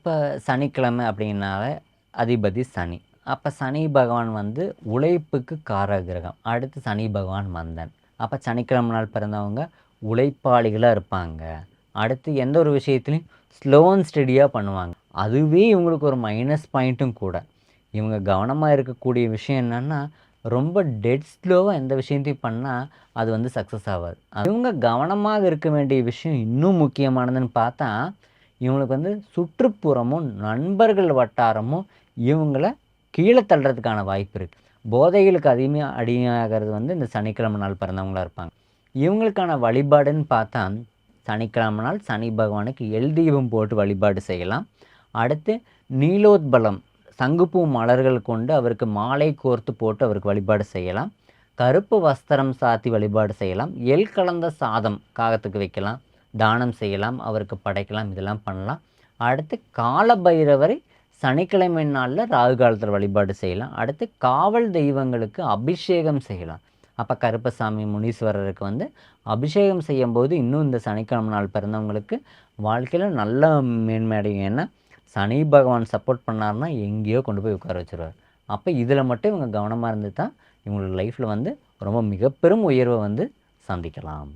இப்போ சனிக்கிழமை அப்படின்னாலே அதிபதி சனி. அப்போ சனி பகவான் வந்து உழைப்புக்கு காரக கிரகம். அடுத்து சனி பகவான் மந்தன். அப்போ சனிக்கிழமை நாள் பிறந்தவங்க உழைப்பாளிகளாக இருப்பாங்க. அடுத்து எந்த ஒரு விஷயத்துலையும் ஸ்லோ அண்ட் ஸ்டெடியாக பண்ணுவாங்க. அதுவே இவங்களுக்கு ஒரு மைனஸ் பாயிண்ட்டும் கூட. இவங்க கவனமாக இருக்கக்கூடிய விஷயம் என்னென்னா, ரொம்ப டெட் ஸ்லோவாக எந்த விஷயத்தையும் பண்ணால் அது வந்து சக்ஸஸ் ஆகாது. இவங்க கவனமாக இருக்க வேண்டிய விஷயம் இன்னும் முக்கியமானதுன்னு பார்த்தா, இவங்களுக்கு வந்து சுற்றுப்புறமும் நண்பர்கள் வட்டாரமும் இவங்கள கீழே தள்ளுறதுக்கான வாய்ப்பு இருக்குது. போதைகளுக்கு அதிகமாக அடிமையாகிறது வந்து இந்த சனிக்கிழமை நாள் பிறந்தவங்களாக இருப்பாங்க. இவங்களுக்கான வழிபாடுன்னு பார்த்தா, சனிக்கிழமை நாள் சனி பகவானுக்கு எல் தீபம் போட்டு வழிபாடு செய்யலாம். அடுத்து நீலோத்பலம் சங்குப்பூ மலர்கள் கொண்டு அவருக்கு மாலை கோர்த்து போட்டு அவருக்கு வழிபாடு செய்யலாம். கருப்பு வஸ்திரம் சாத்தி வழிபாடு செய்யலாம். எள் கலந்த சாதம் காகத்துக்கு வைக்கலாம், தானம் செய்யலாம், அவருக்கு படைக்கலாம், இதெல்லாம் பண்ணலாம். அடுத்து கால பைரவரை சனிக்கிழமை நாளில் ராகு காலத்தில் வழிபாடு செய்யலாம். அடுத்து காவல் தெய்வங்களுக்கு அபிஷேகம் செய்யலாம். அப்போ கருப்பசாமி முனீஸ்வரருக்கு வந்து அபிஷேகம் செய்யும்போது இன்னும் இந்த சனிக்கிழமை நாள் பிறந்தவங்களுக்கு வாழ்க்கையில் நல்ல மேன்மை அடையும். ஏன்னா சனி பகவான் சப்போர்ட் பண்ணார்னா எங்கேயோ கொண்டு போய் உட்கார வச்சுருவார். அப்போ இதில் மட்டும் இவங்க கவனமாக இருந்து தான் இவங்களோட லைஃப்பில் வந்து ரொம்ப மிகப்பெரும் உயர்வை வந்து சந்திக்கலாம்.